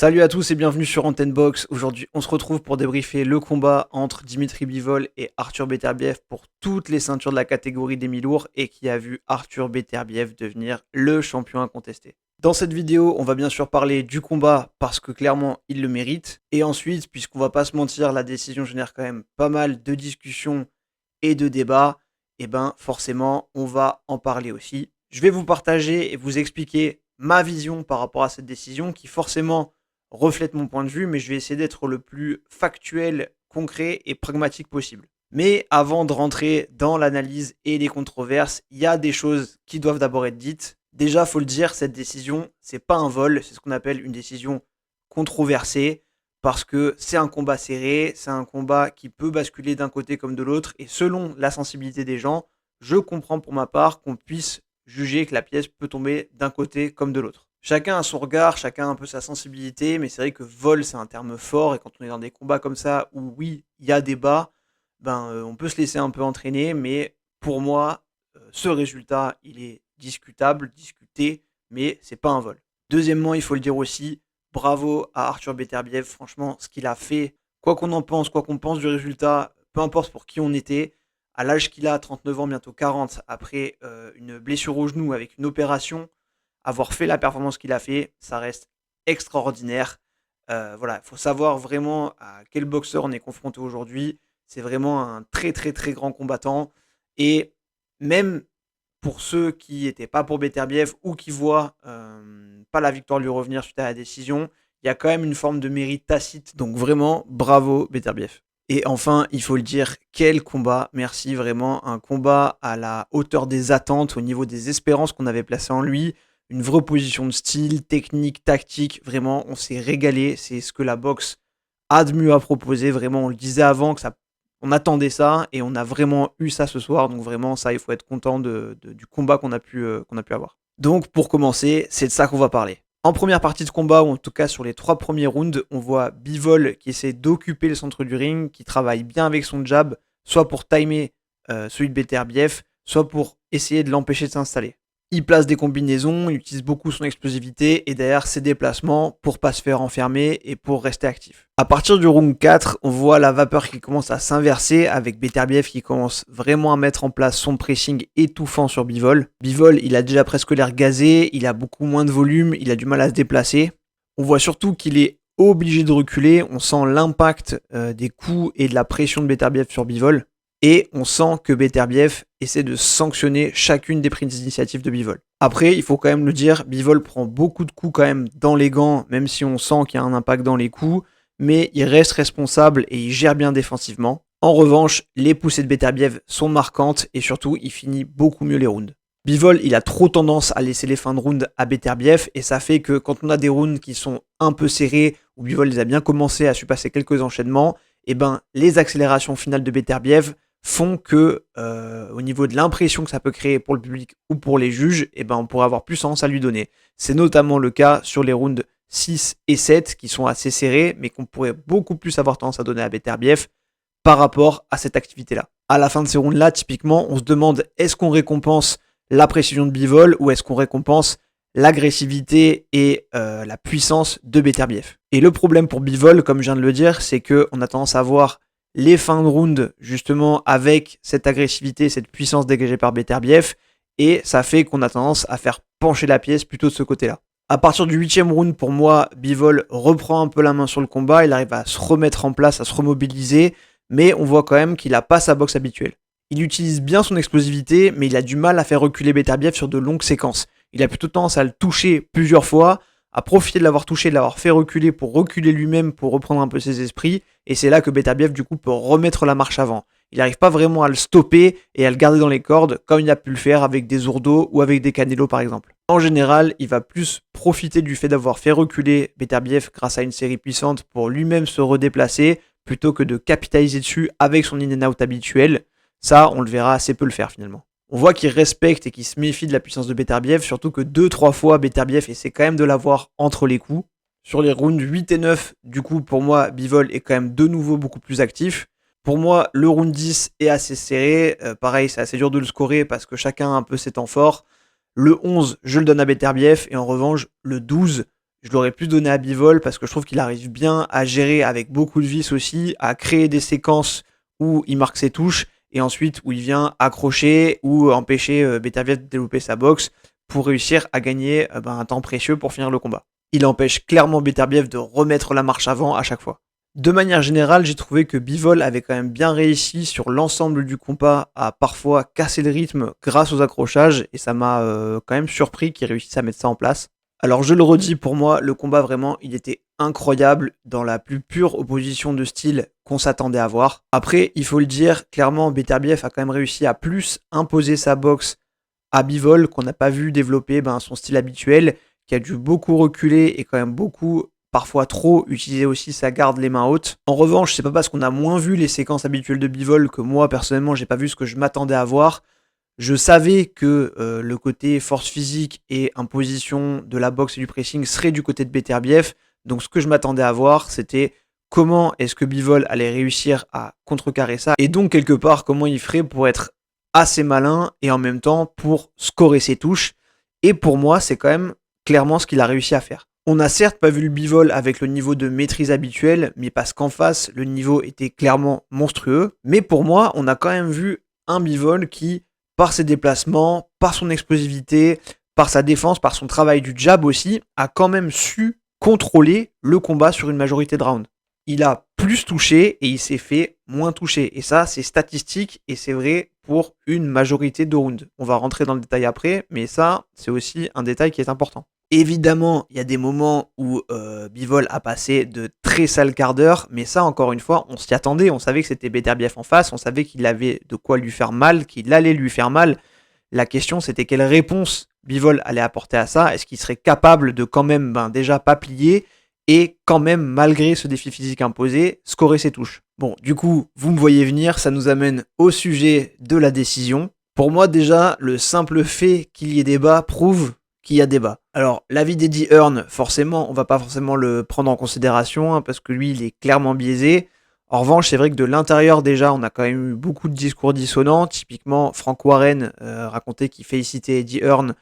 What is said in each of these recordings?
Salut à tous et bienvenue sur Antenne Box. Aujourd'hui, on se retrouve pour débriefer le combat entre Dimitri Bivol et Arthur Beterbiev pour toutes les ceintures de la catégorie des mi-lourds et qui a vu Arthur Beterbiev devenir le champion incontesté. Dans cette vidéo, on va bien sûr parler du combat parce que clairement, il le mérite. Et ensuite, puisqu'on va pas se mentir, la décision génère quand même pas mal de discussions et de débats, et ben forcément, on va en parler aussi. Je vais vous partager et vous expliquer ma vision par rapport à cette décision qui forcément reflète mon point de vue, mais je vais essayer d'être le plus factuel, concret et pragmatique possible. Mais avant de rentrer dans l'analyse et les controverses, il y a des choses qui doivent d'abord être dites. Déjà, faut le dire, cette décision, c'est pas un vol, c'est ce qu'on appelle une décision controversée, parce que c'est un combat serré, c'est un combat qui peut basculer d'un côté comme de l'autre, et selon la sensibilité des gens, je comprends pour ma part qu'on puisse juger que la pièce peut tomber d'un côté comme de l'autre. Chacun a son regard, chacun a un peu sa sensibilité, mais c'est vrai que vol, c'est un terme fort, et quand on est dans des combats comme ça, où oui, il y a débat, on peut se laisser un peu entraîner, mais pour moi, ce résultat, il est discutable, discuté, mais c'est pas un vol. Deuxièmement, il faut le dire aussi, bravo à Arthur Beterbiev, franchement, ce qu'il a fait, quoi qu'on en pense, quoi qu'on pense du résultat, peu importe pour qui on était, à l'âge qu'il a, 39 ans, bientôt 40, après une blessure au genou avec une opération, avoir fait la performance qu'il a fait, ça reste extraordinaire. Voilà, il faut savoir vraiment à quel boxeur on est confronté aujourd'hui. C'est vraiment un très très très grand combattant. Et même pour ceux qui n'étaient pas pour Beterbiev ou qui voient pas la victoire lui revenir suite à la décision, il y a quand même une forme de mérite tacite. Donc vraiment, bravo Beterbiev. Et enfin, il faut le dire, quel combat, merci vraiment, un combat à la hauteur des attentes, au niveau des espérances qu'on avait placées en lui, une vraie position de style, technique, tactique, vraiment, on s'est régalé, c'est ce que la boxe a de mieux à proposer, vraiment, on le disait avant, on attendait ça, et on a vraiment eu ça ce soir, donc vraiment, ça, il faut être content du combat qu'on a pu avoir. Donc, pour commencer, c'est de ça qu'on va parler. En première partie de combat, ou en tout cas sur les 3 premiers rounds, on voit Bivol qui essaie d'occuper le centre du ring, qui travaille bien avec son jab, soit pour timer celui de Beterbiev, soit pour essayer de l'empêcher de s'installer. Il place des combinaisons, il utilise beaucoup son explosivité et derrière ses déplacements pour pas se faire enfermer et pour rester actif. À partir du round 4, on voit la vapeur qui commence à s'inverser avec Beterbiev qui commence vraiment à mettre en place son pressing étouffant sur Bivol. Bivol, il a déjà presque l'air gazé, il a beaucoup moins de volume, il a du mal à se déplacer. On voit surtout qu'il est obligé de reculer, on sent l'impact des coups et de la pression de Beterbiev sur Bivol. Et on sent que Beterbiev essaie de sanctionner chacune des prises d'initiative de Bivol. Après, il faut quand même le dire, Bivol prend beaucoup de coups quand même dans les gants, même si on sent qu'il y a un impact dans les coups, mais il reste responsable et il gère bien défensivement. En revanche, les poussées de Beterbiev sont marquantes et surtout, il finit beaucoup mieux les rounds. Bivol, il a trop tendance à laisser les fins de round à Beterbiev et ça fait que quand on a des rounds qui sont un peu serrés, où Bivol les a bien commencé à surpasser quelques enchaînements, et les accélérations finales de Beterbiev font que, au niveau de l'impression que ça peut créer pour le public ou pour les juges, on pourrait avoir plus tendance à lui donner. C'est notamment le cas sur les rounds 6 et 7 qui sont assez serrés, mais qu'on pourrait beaucoup plus avoir tendance à donner à Beterbiev par rapport à cette activité-là. À la fin de ces rounds-là, typiquement, on se demande est-ce qu'on récompense la précision de Bivol ou est-ce qu'on récompense l'agressivité et la puissance de Beterbiev. Et le problème pour Bivol, comme je viens de le dire, c'est qu'on a tendance à voir les fins de round justement avec cette agressivité, cette puissance dégagée par Beterbiev, et ça fait qu'on a tendance à faire pencher la pièce plutôt de ce côté-là. À partir du 8e round, pour moi, Bivol reprend un peu la main sur le combat, il arrive à se remettre en place, à se remobiliser, mais on voit quand même qu'il n'a pas sa boxe habituelle. Il utilise bien son explosivité, mais il a du mal à faire reculer Beterbiev sur de longues séquences. Il a plutôt tendance à le toucher plusieurs fois, à profiter de l'avoir touché, de l'avoir fait reculer pour reculer lui-même, pour reprendre un peu ses esprits, et c'est là que Beterbiev du coup peut remettre la marche avant. Il n'arrive pas vraiment à le stopper et à le garder dans les cordes comme il a pu le faire avec des Zurdo ou avec des Canelo par exemple. En général, il va plus profiter du fait d'avoir fait reculer Beterbiev grâce à une série puissante pour lui-même se redéplacer, plutôt que de capitaliser dessus avec son in-and-out habituel. Ça, on le verra assez peu le faire finalement. On voit qu'il respecte et qu'il se méfie de la puissance de Beterbiev, surtout que 2-3 fois Beterbiev essaie quand même de l'avoir entre les coups. Sur les rounds 8 et 9, du coup, pour moi, Bivol est quand même de nouveau beaucoup plus actif. Pour moi, le round 10 est assez serré. Pareil, c'est assez dur de le scorer parce que chacun a un peu ses temps forts. Le 11, je le donne à Beterbiev. Et en revanche, le 12, je l'aurais plus donné à Bivol parce que je trouve qu'il arrive bien à gérer avec beaucoup de vis aussi, à créer des séquences où il marque ses touches et ensuite où il vient accrocher ou empêcher Beterbiev de développer sa boxe pour réussir à gagner un temps précieux pour finir le combat. Il empêche clairement Beterbiev de remettre la marche avant à chaque fois. De manière générale, j'ai trouvé que Bivol avait quand même bien réussi sur l'ensemble du combat à parfois casser le rythme grâce aux accrochages et ça m'a quand même surpris qu'il réussisse à mettre ça en place. Alors je le redis, pour moi, le combat vraiment, il était incroyable dans la plus pure opposition de style qu'on s'attendait à voir. Après, il faut le dire, clairement, Beterbiev a quand même réussi à plus imposer sa boxe à Bivol, qu'on n'a pas vu développer son style habituel, qui a dû beaucoup reculer et quand même beaucoup, parfois trop, utiliser aussi sa garde les mains hautes. En revanche, c'est pas parce qu'on a moins vu les séquences habituelles de Bivol que moi, personnellement, j'ai pas vu ce que je m'attendais à voir. Je savais que le côté force physique et imposition de la boxe et du pressing serait du côté de Beterbiev. Donc ce que je m'attendais à voir, c'était comment est-ce que Bivol allait réussir à contrecarrer ça. Et donc quelque part, comment il ferait pour être assez malin et en même temps pour scorer ses touches. Et pour moi, c'est quand même clairement ce qu'il a réussi à faire. On n'a certes pas vu le Bivol avec le niveau de maîtrise habituel, mais parce qu'en face, le niveau était clairement monstrueux. Mais pour moi, on a quand même vu un Bivol qui, par ses déplacements, par son explosivité, par sa défense, par son travail du jab aussi, a quand même su contrôler le combat sur une majorité de rounds. Il a plus touché et il s'est fait moins toucher. Et ça, c'est statistique et c'est vrai pour une majorité de rounds. On va rentrer dans le détail après, mais ça, c'est aussi un détail qui est important. Évidemment, il y a des moments où Bivol a passé de très sales quarts d'heure, mais ça, encore une fois, on s'y attendait. On savait que c'était Beterbiev en face, on savait qu'il avait de quoi lui faire mal, qu'il allait lui faire mal. La question, c'était quelle réponse Bivol allait apporter à ça. Est-ce qu'il serait capable de quand même déjà pas plier et quand même, malgré ce défi physique imposé, scorer ses touches. Bon, du coup, vous me voyez venir, ça nous amène au sujet de la décision. Pour moi, déjà, le simple fait qu'il y ait débat prouve qu'il y a débat. Alors, l'avis d'Eddie Hearn, forcément, on va pas forcément le prendre en considération, parce que lui, il est clairement biaisé. En revanche, c'est vrai que de l'intérieur, déjà, on a quand même eu beaucoup de discours dissonants. Typiquement, Frank Warren racontait qu'il félicitait Eddie Hearn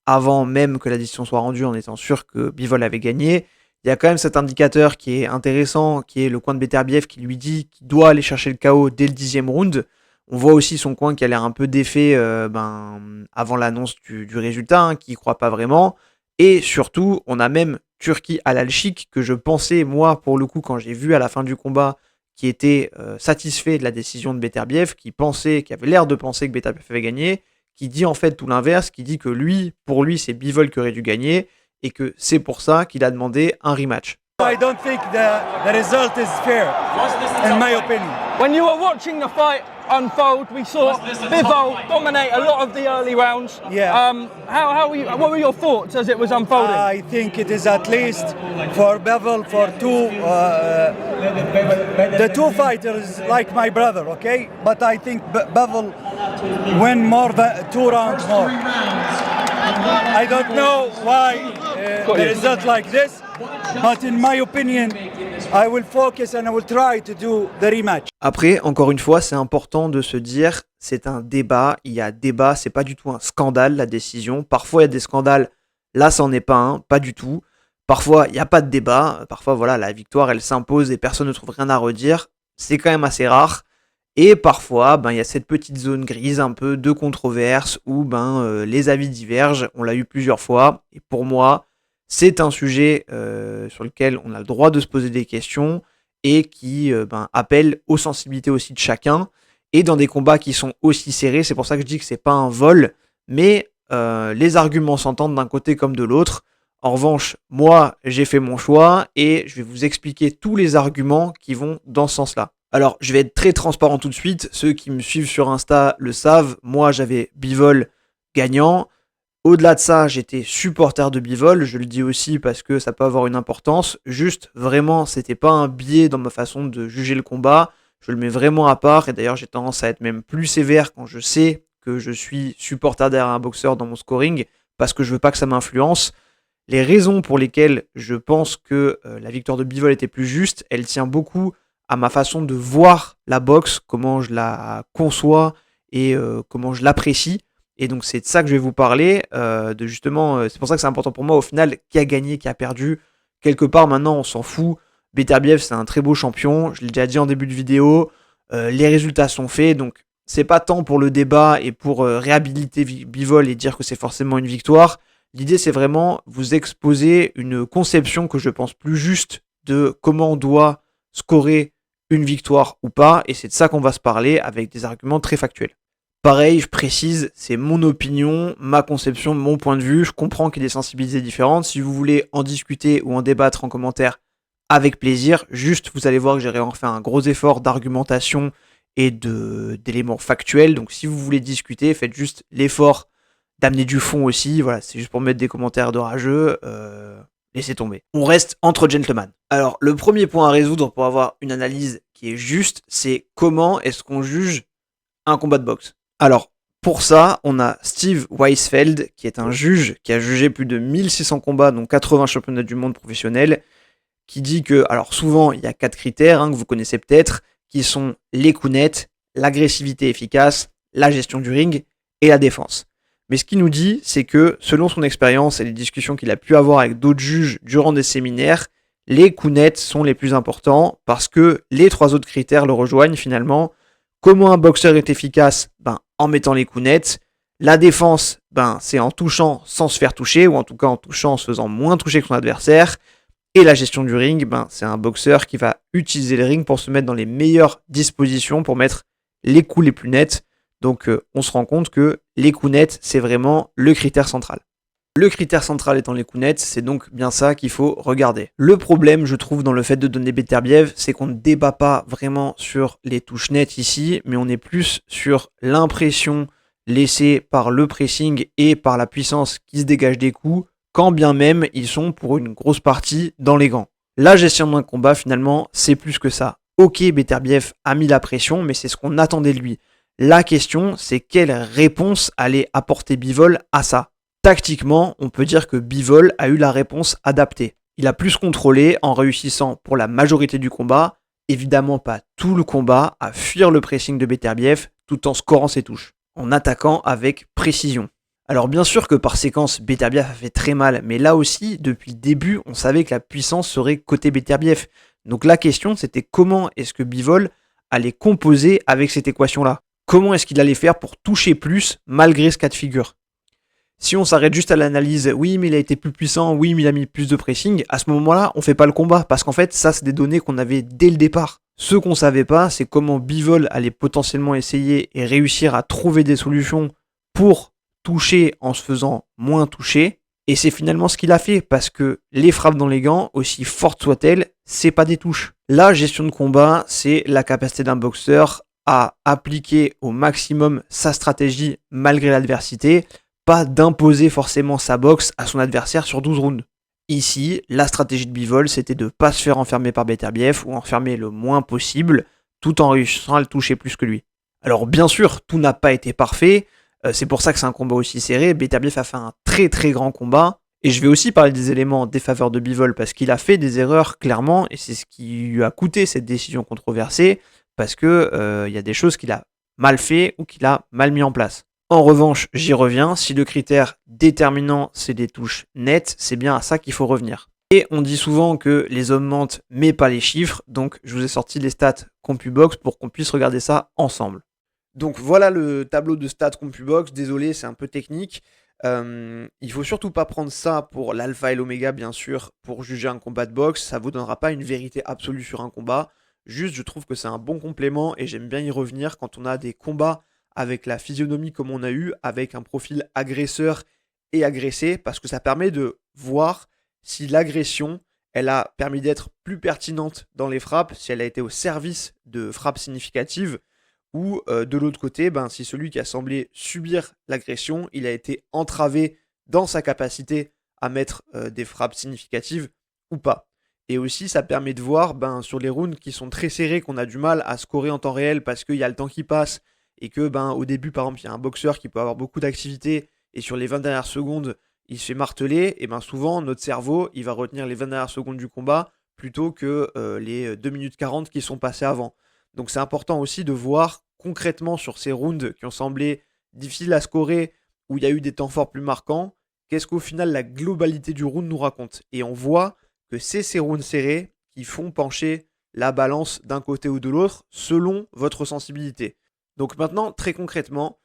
avant même que la décision soit rendue, en étant sûr que Bivol avait gagné. Il y a quand même cet indicateur qui est intéressant, qui est le coin de Beterbiev qui lui dit qu'il doit aller chercher le KO dès le 10e round. On voit aussi son coin qui a l'air un peu défait avant l'annonce du résultat, qui ne croit pas vraiment. Et surtout, on a même Turki Alalchik, que je pensais, moi, pour le coup, quand j'ai vu à la fin du combat, qui était satisfait de la décision de Beterbiev, qui avait l'air de penser que Beterbiev avait gagné, qui dit en fait tout l'inverse, qui dit que pour lui, c'est Bivol qui aurait dû gagner, et que c'est pour ça qu'il a demandé un rematch. I don't think the result is fair, in my opinion. When you were watching the fight unfold, we saw Bivol dominate a lot of the early rounds. Yeah. What were your thoughts as it was unfolding? I think it is at least for Bivol, for the two fighters like my brother, okay? But I think Bivol win more than 2 rounds more. I don't know why the result like this, but in my opinion, I will focus and I will try to do the rematch. Après, encore une fois, c'est important de se dire, c'est un débat, il y a débat, c'est pas du tout un scandale la décision. Parfois il y a des scandales, là c'en est pas un, pas du tout. Parfois il n'y a pas de débat, parfois voilà, la victoire elle s'impose et personne ne trouve rien à redire. C'est quand même assez rare. Et parfois, il y a cette petite zone grise un peu de controverse où les avis divergent. On l'a eu plusieurs fois. Et pour moi, c'est un sujet sur lequel on a le droit de se poser des questions et qui appelle aux sensibilités aussi de chacun. Et dans des combats qui sont aussi serrés, c'est pour ça que je dis que c'est pas un vol, mais les arguments s'entendent d'un côté comme de l'autre. En revanche, moi, j'ai fait mon choix et je vais vous expliquer tous les arguments qui vont dans ce sens-là. Alors, je vais être très transparent tout de suite. Ceux qui me suivent sur Insta le savent. Moi, j'avais Bivol gagnant. Au-delà de ça, j'étais supporter de Bivol. Je le dis aussi parce que ça peut avoir une importance. Juste, vraiment, c'était pas un biais dans ma façon de juger le combat. Je le mets vraiment à part. Et d'ailleurs, j'ai tendance à être même plus sévère quand je sais que je suis supporter derrière un boxeur dans mon scoring parce que je veux pas que ça m'influence. Les raisons pour lesquelles je pense que la victoire de Bivol était plus juste, elle tient beaucoup à ma façon de voir la boxe, comment je la conçois et comment je l'apprécie. Et donc c'est de ça que je vais vous parler, de justement, c'est pour ça que c'est important pour moi au final, qui a gagné, qui a perdu. quelque part maintenant on s'en fout. Beterbiev c'est un très beau champion, je l'ai déjà dit en début de vidéo, les résultats sont faits, donc c'est pas tant pour le débat et pour réhabiliter Bivol et dire que c'est forcément une victoire. L'idée c'est vraiment vous exposer une conception que je pense plus juste de comment on doit scorer une victoire ou pas, et c'est de ça qu'on va se parler avec des arguments très factuels. Pareil, je précise, c'est mon opinion, ma conception, mon point de vue. Je comprends qu'il y ait des sensibilités différentes. Si vous voulez en discuter ou en débattre en commentaire, avec plaisir. Juste, vous allez voir que j'ai vraiment fait un gros effort d'argumentation et d'éléments factuels. Donc si vous voulez discuter, faites juste l'effort d'amener du fond aussi. Voilà, c'est juste pour mettre des commentaires de rageux. Laissez tomber. On reste entre gentlemen. Alors, le premier point à résoudre pour avoir une analyse qui est juste, c'est comment est-ce qu'on juge un combat de boxe. Alors, pour ça, on a Steve Weisfeld, qui est un juge qui a jugé plus de 1600 combats, dont 80 championnats du monde professionnels, qui dit que, alors souvent, il y a 4 critères que vous connaissez peut-être, qui sont les coups nets, l'agressivité efficace, la gestion du ring et la défense. Mais ce qu'il nous dit, c'est que, selon son expérience et les discussions qu'il a pu avoir avec d'autres juges durant des séminaires, les coups nets sont les plus importants parce que les 3 autres critères le rejoignent finalement. Comment un boxeur est efficace ? En mettant les coups nets. La défense, c'est en touchant sans se faire toucher, ou en tout cas en touchant en se faisant moins toucher que son adversaire. Et la gestion du ring, c'est un boxeur qui va utiliser le ring pour se mettre dans les meilleures dispositions pour mettre les coups les plus nets. Donc on se rend compte que les coups nets, c'est vraiment le critère central. Le critère central étant les coups nets, c'est donc bien ça qu'il faut regarder. Le problème, je trouve, dans le fait de donner Beterbiev, c'est qu'on ne débat pas vraiment sur les touches nettes ici, mais on est plus sur l'impression laissée par le pressing et par la puissance qui se dégage des coups, quand bien même ils sont pour une grosse partie dans les gants. La gestion d'un combat, finalement, c'est plus que ça. Ok, Beterbiev a mis la pression, mais c'est ce qu'on attendait de lui. La question, c'est quelle réponse allait apporter Bivol à ça. Tactiquement, on peut dire que Bivol a eu la réponse adaptée. Il a plus contrôlé en réussissant pour la majorité du combat, évidemment pas tout le combat, à fuir le pressing de Beterbiev tout en scorant ses touches, en attaquant avec précision. Alors bien sûr que par séquence, Beterbiev a fait très mal, mais là aussi, depuis le début, on savait que la puissance serait côté Beterbiev. Donc la question, c'était comment est-ce que Bivol allait composer avec cette équation-là ? Comment est-ce qu'il allait faire pour toucher plus malgré ce cas de figure ? Si on s'arrête juste à l'analyse, oui mais il a été plus puissant, oui mais il a mis plus de pressing, à ce moment-là on fait pas le combat, parce qu'en fait ça c'est des données qu'on avait dès le départ. Ce qu'on savait pas, c'est comment Bivol allait potentiellement essayer et réussir à trouver des solutions pour toucher en se faisant moins toucher, et c'est finalement ce qu'il a fait, parce que les frappes dans les gants, aussi fortes soient-elles, c'est pas des touches. La gestion de combat, c'est la capacité d'un boxeur à appliquer au maximum sa stratégie malgré l'adversité, pas d'imposer forcément sa boxe à son adversaire sur 12 rounds. Ici, la stratégie de Bivol, c'était de ne pas se faire enfermer par Beterbiev ou enfermer le moins possible, tout en réussissant à le toucher plus que lui. Alors bien sûr, tout n'a pas été parfait, c'est pour ça que c'est un combat aussi serré. Beterbiev a fait un très très grand combat, et je vais aussi parler des éléments en défaveur de Bivol, parce qu'il a fait des erreurs clairement, et c'est ce qui lui a coûté cette décision controversée, parce que y a des choses qu'il a mal fait ou qu'il a mal mis en place. En revanche, j'y reviens, si le critère déterminant c'est des touches nettes, c'est bien à ça qu'il faut revenir. Et on dit souvent que les hommes mentent mais pas les chiffres, donc je vous ai sorti les stats CompuBox pour qu'on puisse regarder ça ensemble. Donc voilà le tableau de stats CompuBox, désolé c'est un peu technique. Il faut surtout pas prendre ça pour l'alpha et l'oméga bien sûr pour juger un combat de boxe, ça vous donnera pas une vérité absolue sur un combat, juste je trouve que c'est un bon complément et j'aime bien y revenir quand on a des combats avec la physionomie comme on a eu, avec un profil agresseur et agressé, parce que ça permet de voir si l'agression, elle a permis d'être plus pertinente dans les frappes, si elle a été au service de frappes significatives, ou de l'autre côté, si celui qui a semblé subir l'agression, il a été entravé dans sa capacité à mettre des frappes significatives ou pas. Et aussi, ça permet de voir sur les rounds qui sont très serrés, qu'on a du mal à scorer en temps réel parce qu'il y a le temps qui passe, et que au début par exemple il y a un boxeur qui peut avoir beaucoup d'activité et sur les 20 dernières secondes il se fait marteler, et souvent notre cerveau il va retenir les 20 dernières secondes du combat plutôt que les 2 minutes 40 qui sont passées avant. Donc c'est important aussi de voir concrètement sur ces rounds qui ont semblé difficiles à scorer, où il y a eu des temps forts plus marquants, qu'est-ce qu'au final la globalité du round nous raconte. Et on voit que c'est ces rounds serrés qui font pencher la balance d'un côté ou de l'autre selon votre sensibilité. Donc maintenant, très concrètement,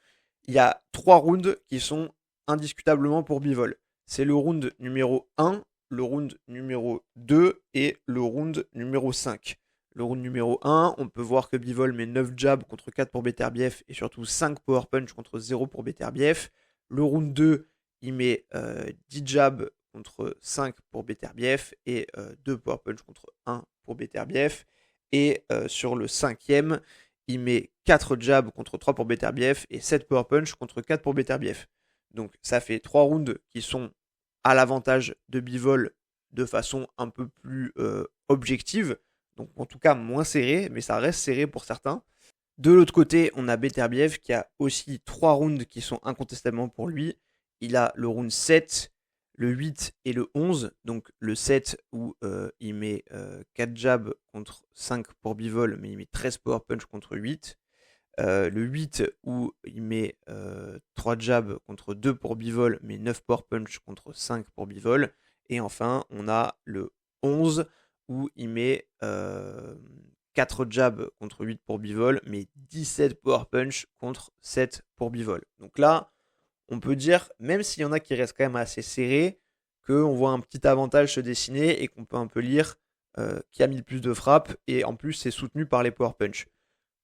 il y a 3 rounds qui sont indiscutablement pour Bivol. C'est le round numéro 1, le round numéro 2 et le round numéro 5. Le round numéro 1, on peut voir que Bivol met 9 jabs contre 4 pour Beterbiev et surtout 5 power punch contre 0 pour Beterbiev. Le round 2, il met 10 jabs contre 5 pour Beterbiev et 2 power punch contre 1 pour Beterbiev. Et sur le 5e, il met 4 jabs contre 3 pour Beterbiev et 7 power punch contre 4 pour Beterbiev. Donc ça fait 3 rounds qui sont à l'avantage de Bivol de façon un peu plus objective. Donc en tout cas moins serré, mais ça reste serré pour certains. De l'autre côté, on a Beterbiev qui a aussi 3 rounds qui sont incontestablement pour lui. Il a le round 7, le 8 et le 11. Donc le 7 où il met 4 jabs contre 5 pour Bivol, mais il met 13 power punch contre 8. Le 8 où il met 3 jabs contre 2 pour Bivol, mais 9 power punch contre 5 pour Bivol. Et enfin, on a le 11 où il met 4 jabs contre 8 pour Bivol, mais 17 power punch contre 7 pour Bivol. Donc là, on peut dire, même s'il y en a qui restent quand même assez serrés, qu'on voit un petit avantage se dessiner et qu'on peut un peu lire qui a mis le plus de frappes, et en plus c'est soutenu par les power punch.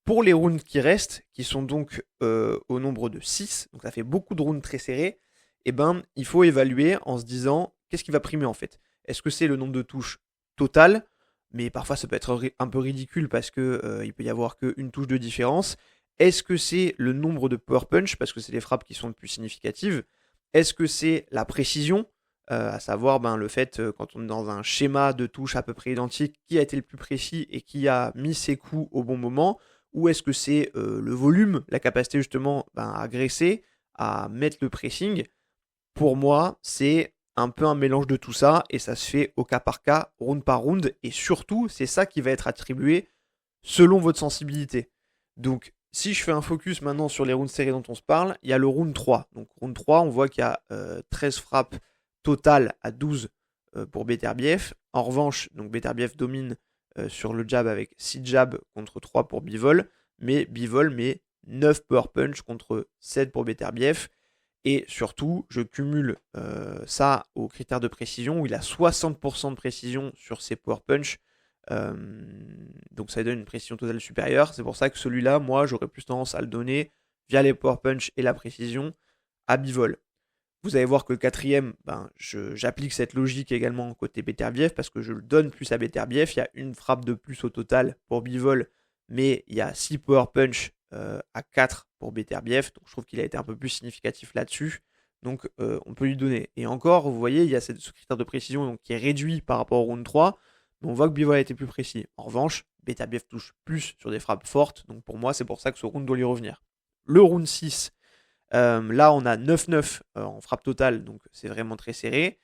Pour les rounds qui restent, qui sont donc au nombre de 6, donc ça fait beaucoup de rounds très serrés, et ben il faut évaluer en se disant qu'est-ce qui va primer en fait. Est-ce que c'est le nombre de touches total, mais parfois ça peut être un peu ridicule parce que il peut y avoir qu'une touche de différence. Est-ce que c'est le nombre de power punch parce que c'est les frappes qui sont les plus significatives? Est-ce que c'est la précision, à savoir le fait quand on est dans un schéma de touches à peu près identique, qui a été le plus précis et qui a mis ses coups au bon moment? Ou est-ce que c'est le volume, la capacité justement à graisser, à mettre le pressing? Pour moi, c'est un peu un mélange de tout ça et ça se fait au cas par cas, round par round, et surtout, c'est ça qui va être attribué selon votre sensibilité. Donc, si je fais un focus maintenant sur les rounds serrés dont on se parle, il y a le round 3. Donc, round 3, on voit qu'il y a 13 frappes totales à 12 pour Beterbiev. En revanche, donc Beterbiev domine sur le jab avec 6 jabs contre 3 pour Bivol, mais Bivol met 9 power punch contre 7 pour Beterbiev. Et surtout, je cumule ça aux critères de précision, où il a 60% de précision sur ses power punch. Donc ça donne une précision totale supérieure. C'est pour ça que celui-là, moi, j'aurais plus tendance à le donner via les power punch et la précision à Bivol. Vous allez voir que le 4e, j'applique cette logique également côté Beterbiev parce que je le donne plus à Beterbiev. Il y a une frappe de plus au total pour Bivol, mais il y a 6 power punch à 4 pour Beterbiev, donc je trouve qu'il a été un peu plus significatif là-dessus, donc on peut lui donner. Et encore, vous voyez, il y a ce critère de précision donc, qui est réduit par rapport au round 3, mais on voit que Bivol a été plus précis. En revanche, Beterbiev touche plus sur des frappes fortes, donc pour moi c'est pour ça que ce round doit lui revenir. Le round 6, là on a 9-9 en frappe totale, donc c'est vraiment très serré.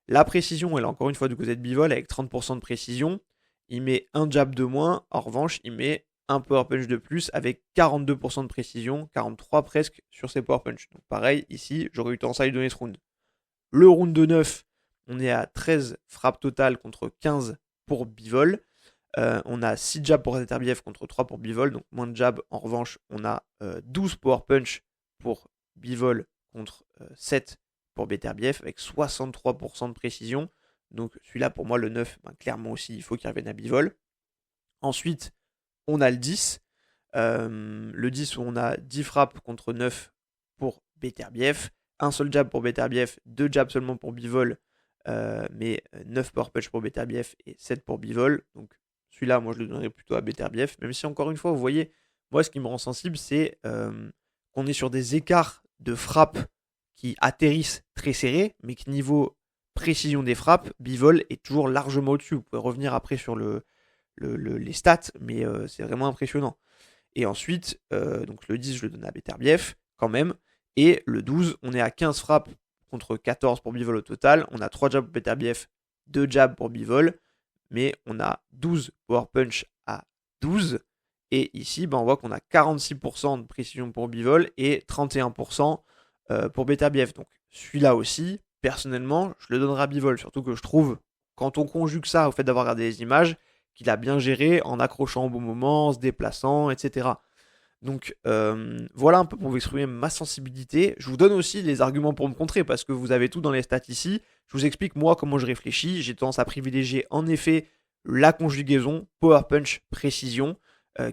La précision, elle est encore une fois du côté de Bivol avec 30% de précision, il met un jab de moins, en revanche il met un power punch de plus avec 42% de précision, 43 presque sur ses power punch. Donc pareil, ici, j'aurais eu tendance à lui donner ce round. Le round de 9, on est à 13 frappes totales contre 15 pour Bivol. On a 6 jabs pour Beterbiev contre 3 pour Bivol, donc moins de jabs. En revanche, on a 12 power punch pour Bivol contre 7 pour Beterbiev avec 63% de précision. Donc celui-là, pour moi, le 9, clairement aussi, il faut qu'il revienne à Bivol. Ensuite, on a le 10. Le 10 où on a 10 frappes contre 9 pour Beterbiev. Un seul jab pour Beterbiev, 2 jabs seulement pour Bivol, mais 9 power punch pour Beterbiev et 7 pour Bivol. Donc celui-là, moi je le donnerais plutôt à Beterbiev. Même si encore une fois, vous voyez, moi ce qui me rend sensible, c'est qu'on est sur des écarts de frappes qui atterrissent très serrés, mais que niveau précision des frappes, Bivol est toujours largement au-dessus. Vous pouvez revenir après sur les stats, mais c'est vraiment impressionnant. Et ensuite, donc le 10, je le donne à Beterbiev quand même. Et le 12, on est à 15 frappes contre 14 pour Bivol au total. On a 3 jabs pour Beterbiev, 2 jabs pour Bivol, mais on a 12 power punch à 12. Et ici, on voit qu'on a 46% de précision pour Bivol et 31% pour Beterbiev. Donc celui-là aussi, personnellement, je le donnerai à Bivol, surtout que je trouve quand on conjugue ça au fait d'avoir regardé les images, qu'il a bien géré en accrochant au bon moment, en se déplaçant, etc. Donc voilà un peu pour vous exprimer ma sensibilité. Je vous donne aussi les arguments pour me contrer parce que vous avez tout dans les stats ici. Je vous explique moi comment je réfléchis. J'ai tendance à privilégier en effet la conjugaison power punch précision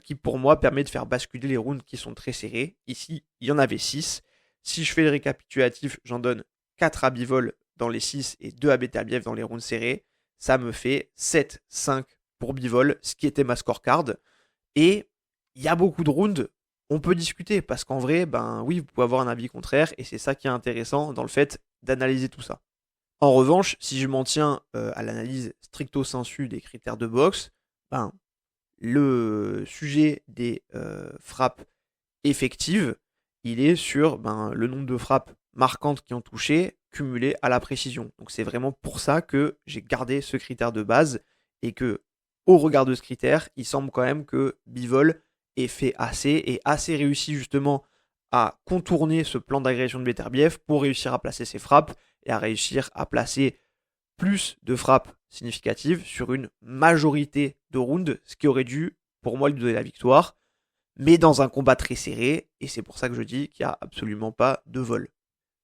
qui pour moi permet de faire basculer les rounds qui sont très serrés. Ici, il y en avait 6. Si je fais le récapitulatif, j'en donne 4 à Bivol dans les 6 et 2 à Beterbiev dans les rounds serrés. Ça me fait 7-5 pour Bivol, ce qui était ma scorecard. Et il y a beaucoup de rounds, on peut discuter, parce qu'en vrai, ben oui, vous pouvez avoir un avis contraire, et c'est ça qui est intéressant dans le fait d'analyser tout ça. En revanche, si je m'en tiens à l'analyse stricto sensu des critères de boxe, ben, le sujet des frappes effectives, il est sur le nombre de frappes marquantes qui ont touché, cumulées à la précision. Donc c'est vraiment pour ça que j'ai gardé ce critère de base, et que, au regard de ce critère, il semble quand même que Bivol ait fait et assez réussi justement à contourner ce plan d'agression de Beterbiev pour réussir à placer ses frappes et à réussir à placer plus de frappes significatives sur une majorité de rounds, ce qui aurait dû, pour moi, lui donner la victoire, mais dans un combat très serré, et c'est pour ça que je dis qu'il n'y a absolument pas de vol.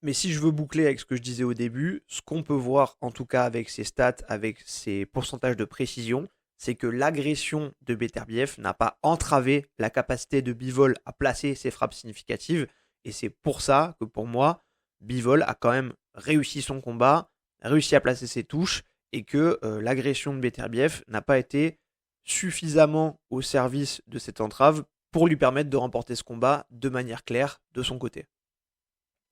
Mais si je veux boucler avec ce que je disais au début, ce qu'on peut voir en tout cas avec ses stats, avec ses pourcentages de précision, c'est que l'agression de Beterbiev n'a pas entravé la capacité de Bivol à placer ses frappes significatives. Et c'est pour ça que pour moi, Bivol a quand même réussi son combat, réussi à placer ses touches, et que l'agression de Beterbiev n'a pas été suffisamment au service de cette entrave pour lui permettre de remporter ce combat de manière claire de son côté.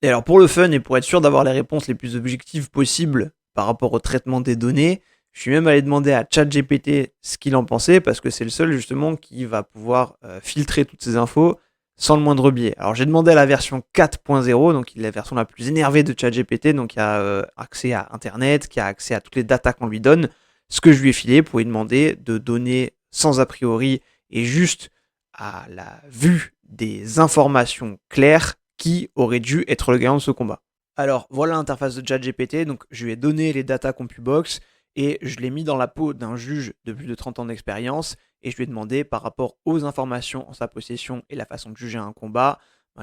Et alors pour le fun et pour être sûr d'avoir les réponses les plus objectives possibles par rapport au traitement des données, je suis même allé demander à ChatGPT ce qu'il en pensait, parce que c'est le seul justement qui va pouvoir filtrer toutes ces infos sans le moindre biais. Alors j'ai demandé à la version 4.0, donc la version la plus énervée de ChatGPT, donc qui a accès à Internet, qui a accès à toutes les datas qu'on lui donne, ce que je lui ai filé pour lui demander de donner sans a priori et juste à la vue des informations claires qui aurait dû être le gagnant de ce combat. Alors voilà l'interface de ChatGPT, donc je lui ai donné les datas CompuBox et je l'ai mis dans la peau d'un juge de plus de 30 ans d'expérience et je lui ai demandé par rapport aux informations en sa possession et la façon de juger un combat,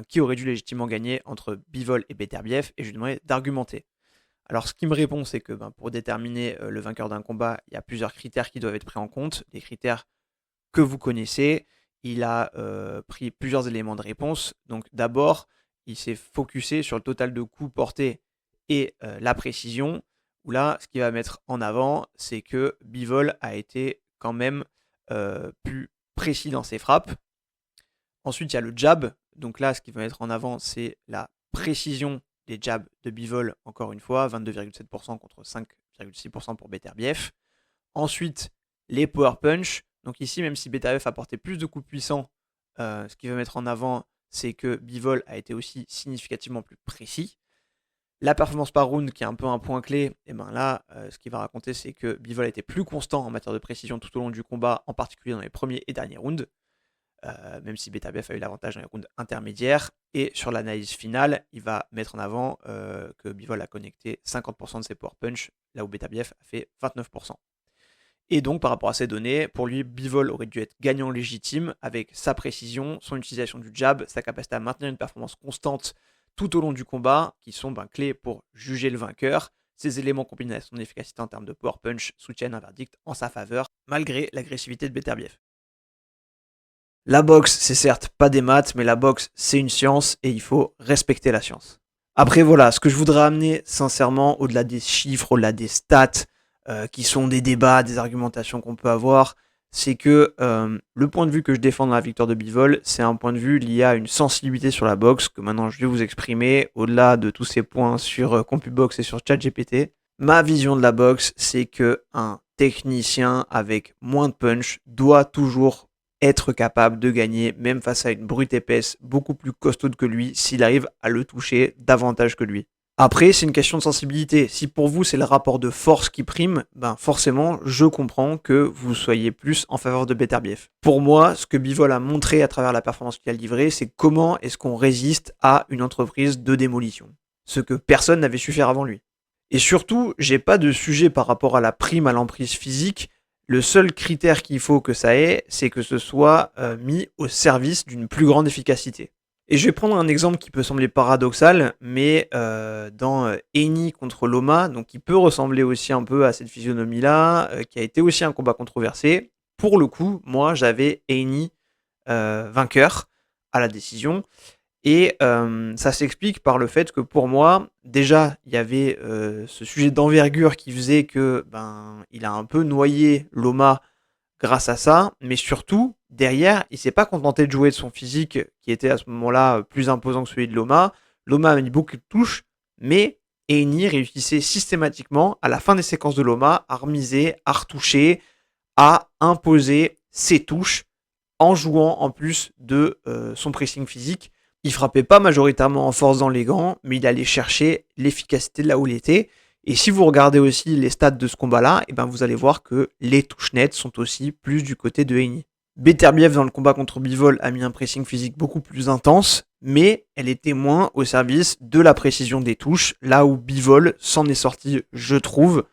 qui aurait dû légitimement gagner entre Bivol et Beterbiev, et je lui ai demandé d'argumenter. Alors ce qu'il me répond, c'est que pour déterminer le vainqueur d'un combat, il y a plusieurs critères qui doivent être pris en compte, des critères que vous connaissez. Il a pris plusieurs éléments de réponse. Donc d'abord, il s'est focusé sur le total de coups portés et la précision, où là, ce qu'il va mettre en avant, c'est que Bivol a été quand même plus précis dans ses frappes. Ensuite, il y a le jab. Donc là, ce qu'il va mettre en avant, c'est la précision des jabs de Bivol, encore une fois, 22,7% contre 5,6% pour Beterbiev. Ensuite, les power punch. Donc ici, même si Beterbiev a porté plus de coups puissants, ce qu'il va mettre en avant, c'est que Bivol a été aussi significativement plus précis. La performance par round, qui est un peu un point clé, et là, ce qu'il va raconter, c'est que Bivol a été plus constant en matière de précision tout au long du combat, en particulier dans les premiers et derniers rounds, même si Beterbiev a eu l'avantage dans les rounds intermédiaires. Et sur l'analyse finale, il va mettre en avant que Bivol a connecté 50% de ses power punch, là où Beterbiev a fait 29%. Et donc, par rapport à ces données, pour lui, Bivol aurait dû être gagnant légitime avec sa précision, son utilisation du jab, sa capacité à maintenir une performance constante tout au long du combat, qui sont clés pour juger le vainqueur. Ces éléments combinés à son efficacité en termes de power punch soutiennent un verdict en sa faveur, malgré l'agressivité de Beterbiev. La boxe, c'est certes pas des maths, mais la boxe, c'est une science et il faut respecter la science. Après, voilà, ce que je voudrais amener, sincèrement, au-delà des chiffres, au-delà des stats, qui sont des débats, des argumentations qu'on peut avoir, c'est que le point de vue que je défends dans la victoire de Bivol, c'est un point de vue lié à une sensibilité sur la boxe, que maintenant je vais vous exprimer, au-delà de tous ces points sur CompuBox et sur ChatGPT. Ma vision de la boxe, c'est qu'un technicien avec moins de punch doit toujours être capable de gagner, même face à une brute épaisse beaucoup plus costaude que lui, s'il arrive à le toucher davantage que lui. Après, c'est une question de sensibilité. Si pour vous, c'est le rapport de force qui prime, forcément, je comprends que vous soyez plus en faveur de Beterbiev. Pour moi, ce que Bivol a montré à travers la performance qu'il a livrée, c'est comment est-ce qu'on résiste à une entreprise de démolition. Ce que personne n'avait su faire avant lui. Et surtout, j'ai pas de sujet par rapport à la prime à l'emprise physique. Le seul critère qu'il faut que ça ait, c'est que ce soit mis au service d'une plus grande efficacité. Et je vais prendre un exemple qui peut sembler paradoxal, mais dans Eni contre Loma, donc qui peut ressembler aussi un peu à cette physionomie-là, qui a été aussi un combat controversé. Pour le coup, moi, j'avais Eni vainqueur à la décision. Et ça s'explique par le fait que pour moi, déjà, il y avait ce sujet d'envergure qui faisait que il a un peu noyé Loma grâce à ça, mais surtout, derrière, il s'est pas contenté de jouer de son physique qui était à ce moment-là plus imposant que celui de Loma. Loma a mis beaucoup de touches, mais Eni réussissait systématiquement, à la fin des séquences de Loma, à remiser, à retoucher, à imposer ses touches en jouant en plus de son pressing physique. Il frappait pas majoritairement en force dans les gants, mais il allait chercher l'efficacité de là où il était. Et si vous regardez aussi les stats de ce combat-là, vous allez voir que les touches nettes sont aussi plus du côté de Eni. Beterbiev dans le combat contre Bivol a mis un pressing physique beaucoup plus intense, mais elle était moins au service de la précision des touches, là où Bivol s'en est sorti, je trouve,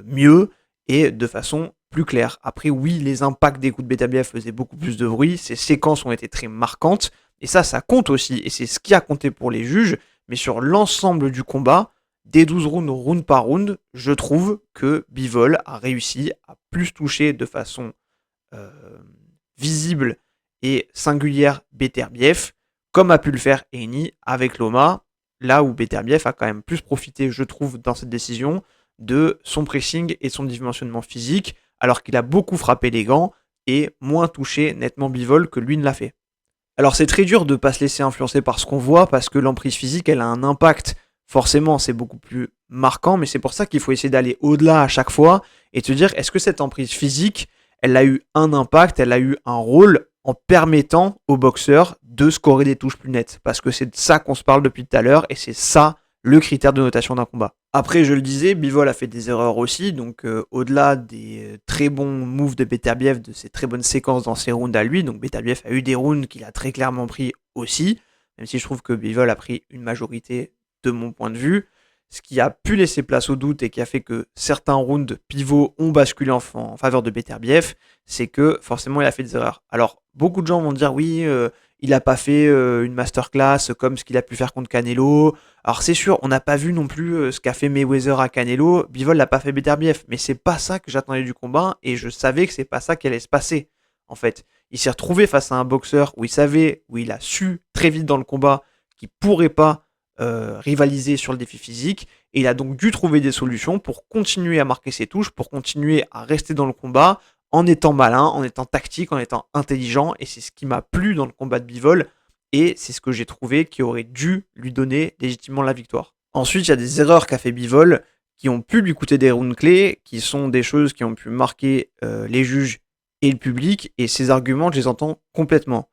mieux et de façon plus claire. Après, oui, les impacts des coups de Beterbiev faisaient beaucoup plus de bruit, ces séquences ont été très marquantes, et ça compte aussi, et c'est ce qui a compté pour les juges, mais sur l'ensemble du combat, des 12 rounds, round par round, je trouve que Bivol a réussi à plus toucher de façon visible et singulière Beterbiev, comme a pu le faire Eni avec Loma, là où Beterbiev a quand même plus profité, je trouve, dans cette décision, de son pressing et son dimensionnement physique, alors qu'il a beaucoup frappé les gants et moins touché nettement Bivol que lui ne l'a fait. Alors c'est très dur de ne pas se laisser influencer par ce qu'on voit, parce que l'emprise physique, elle a un impact. Forcément, c'est beaucoup plus marquant, mais c'est pour ça qu'il faut essayer d'aller au-delà à chaque fois et de se dire, est-ce que cette emprise physique, elle a eu un impact, elle a eu un rôle en permettant aux boxeurs de scorer des touches plus nettes. Parce que c'est de ça qu'on se parle depuis tout à l'heure, et c'est ça le critère de notation d'un combat. Après, je le disais, Bivol a fait des erreurs aussi, donc au-delà des très bons moves de Beterbiev, de ses très bonnes séquences dans ses rounds à lui, donc Beterbiev a eu des rounds qu'il a très clairement pris aussi, même si je trouve que Bivol a pris une majorité de mon point de vue. Ce qui a pu laisser place au doute et qui a fait que certains rounds pivots ont basculé en faveur de Beterbiev, c'est que forcément il a fait des erreurs. Alors beaucoup de gens vont dire oui, il n'a pas fait une masterclass comme ce qu'il a pu faire contre Canelo. Alors c'est sûr, on n'a pas vu non plus ce qu'a fait Mayweather à Canelo. Bivol l'a pas fait Beterbiev, mais c'est pas ça que j'attendais du combat et je savais que c'est pas ça qui allait se passer. En fait, il s'est retrouvé face à un boxeur où il a su très vite dans le combat qu'il pourrait pas rivaliser sur le défi physique, et il a donc dû trouver des solutions pour continuer à marquer ses touches, pour continuer à rester dans le combat en étant malin, en étant tactique, en étant intelligent, et c'est ce qui m'a plu dans le combat de Bivol, et c'est ce que j'ai trouvé qui aurait dû lui donner légitimement la victoire. Ensuite, il y a des erreurs qu'a fait Bivol qui ont pu lui coûter des rounds clés, qui sont des choses qui ont pu marquer les juges et le public, et ces arguments, je les entends complètement.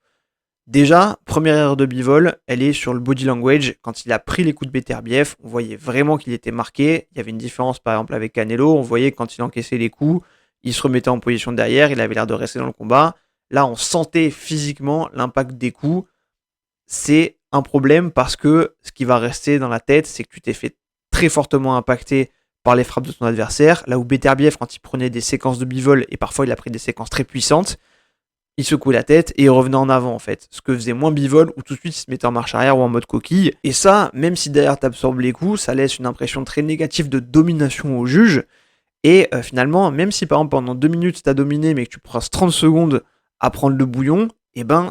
Déjà, première erreur de Bivol, elle est sur le body language. Quand il a pris les coups de Beterbiev, on voyait vraiment qu'il était marqué. Il y avait une différence par exemple avec Canelo. On voyait que quand il encaissait les coups, il se remettait en position derrière, il avait l'air de rester dans le combat. Là, on sentait physiquement l'impact des coups. C'est un problème parce que ce qui va rester dans la tête, c'est que tu t'es fait très fortement impacter par les frappes de ton adversaire. Là où Beterbiev, quand il prenait des séquences de Bivol, et parfois il a pris des séquences très puissantes, il secouait la tête et il revenait en avant en fait. Ce que faisait moins Bivol où tout de suite il se mettait en marche arrière ou en mode coquille. Et ça, même si derrière t'absorbes les coups, ça laisse une impression très négative de domination au juge. Et finalement, même si par exemple pendant 2 minutes t'as dominé mais que tu passes 30 secondes à prendre le bouillon,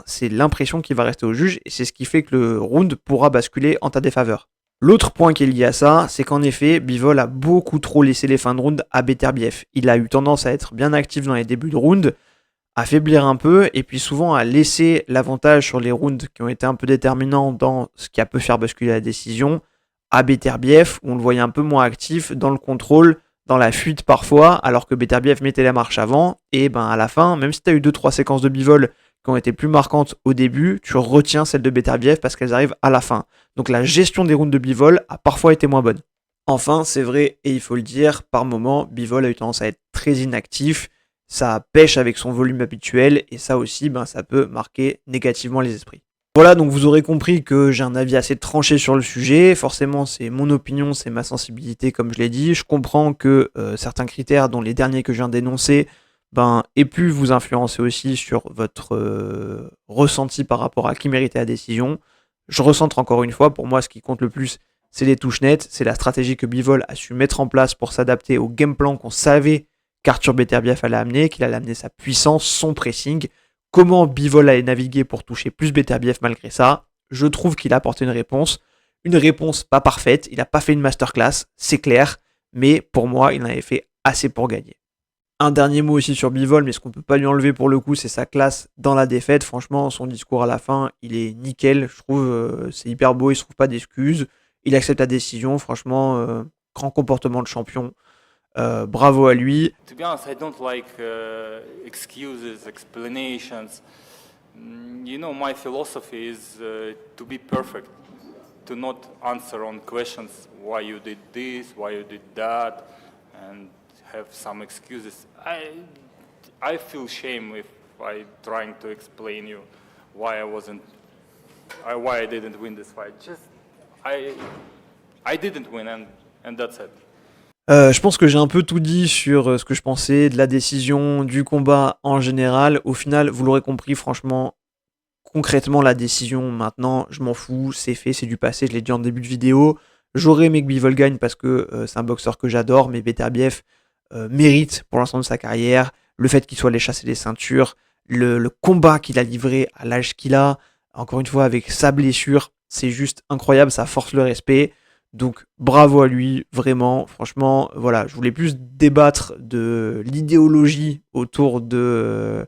c'est l'impression qui va rester au juge et c'est ce qui fait que le round pourra basculer en ta défaveur. L'autre point qui est lié à ça, c'est qu'en effet, Bivol a beaucoup trop laissé les fins de round à Beterbiev. Il a eu tendance à être bien actif dans les débuts de round, à faiblir un peu, et puis souvent à laisser l'avantage sur les rounds qui ont été un peu déterminants dans ce qui a pu faire basculer la décision, à Beterbiev, où on le voyait un peu moins actif dans le contrôle, dans la fuite parfois, alors que Beterbiev mettait la marche avant, et à la fin, même si tu as eu 2-3 séquences de Bivol qui ont été plus marquantes au début, tu retiens celles de Beterbiev parce qu'elles arrivent à la fin. Donc la gestion des rounds de Bivol a parfois été moins bonne. Enfin, c'est vrai, et il faut le dire, par moment, Bivol a eu tendance à être très inactif, ça pêche avec son volume habituel, et ça aussi, ça peut marquer négativement les esprits. Voilà, donc vous aurez compris que j'ai un avis assez tranché sur le sujet. Forcément, c'est mon opinion, c'est ma sensibilité, comme je l'ai dit. Je comprends que certains critères, dont les derniers que je viens d'énoncer, aient pu vous influencer aussi sur votre ressenti par rapport à qui méritait la décision. Je recentre encore une fois, pour moi, ce qui compte le plus, c'est les touches nettes, c'est la stratégie que Bivol a su mettre en place pour s'adapter au game plan qu'on savait qu'Arthur Beterbiev allait amener, qu'il allait amener sa puissance, son pressing. Comment Bivol allait naviguer pour toucher plus Beterbiev malgré ça? Je trouve qu'il a apporté une réponse. Une réponse pas parfaite, il n'a pas fait une masterclass, c'est clair, mais pour moi, il en avait fait assez pour gagner. Un dernier mot aussi sur Bivol, mais ce qu'on peut pas lui enlever pour le coup, c'est sa classe dans la défaite. Franchement, son discours à la fin, il est nickel. Je trouve c'est hyper beau, il se trouve pas d'excuses. Il accepte la décision. Franchement, grand comportement de champion. Bravo à lui. To be honest, I don't like excuses, explanations. You know, my philosophy is to be perfect, to not answer on questions why you did this, why you did that, and have some excuses. I feel shame if I trying to explain you why why I didn't win this fight. Just I didn't win, and that's it. Je pense que j'ai un peu tout dit sur ce que je pensais de la décision, du combat en général. Au final, vous l'aurez compris, franchement, concrètement, la décision, maintenant, je m'en fous, c'est fait, c'est du passé, je l'ai dit en début de vidéo. J'aurais aimé que Bivol gagne parce que c'est un boxeur que j'adore, mais Beterbiev mérite pour l'ensemble de sa carrière. Le fait qu'il soit allé chasser les ceintures, le combat qu'il a livré à l'âge qu'il a, encore une fois, avec sa blessure, c'est juste incroyable, ça force le respect. Donc bravo à lui, vraiment, franchement, voilà, je voulais plus débattre de l'idéologie autour de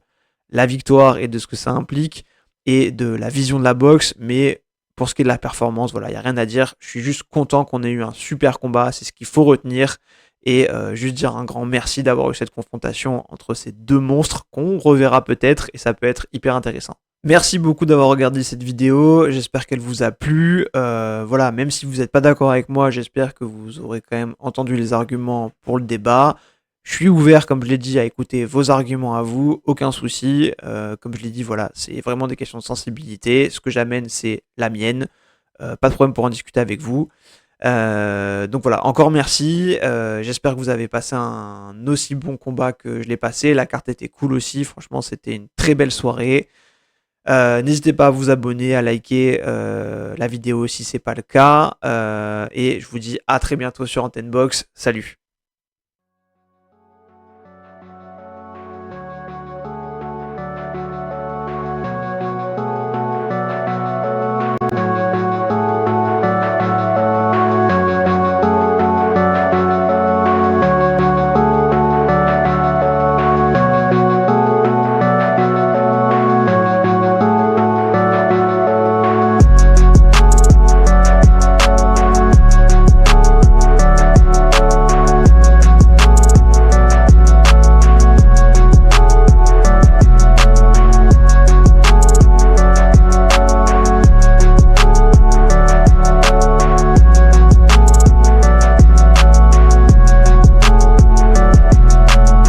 la victoire et de ce que ça implique, et de la vision de la boxe, mais pour ce qui est de la performance, voilà, il n'y a rien à dire, je suis juste content qu'on ait eu un super combat, c'est ce qu'il faut retenir, et juste dire un grand merci d'avoir eu cette confrontation entre ces deux monstres qu'on reverra peut-être, et ça peut être hyper intéressant. Merci beaucoup d'avoir regardé cette vidéo, j'espère qu'elle vous a plu. Voilà, même si vous n'êtes pas d'accord avec moi, j'espère que vous aurez quand même entendu les arguments pour le débat. Je suis ouvert, comme je l'ai dit, à écouter vos arguments à vous, aucun souci. Comme je l'ai dit, voilà, c'est vraiment des questions de sensibilité. Ce que j'amène, c'est la mienne. Pas de problème pour en discuter avec vous. Donc voilà, encore merci. J'espère que vous avez passé un aussi bon combat que je l'ai passé. La carte était cool aussi, franchement, c'était une très belle soirée. N'hésitez pas à vous abonner, à liker la vidéo si c'est pas le cas. Et je vous dis à très bientôt sur Antenne Box. Salut!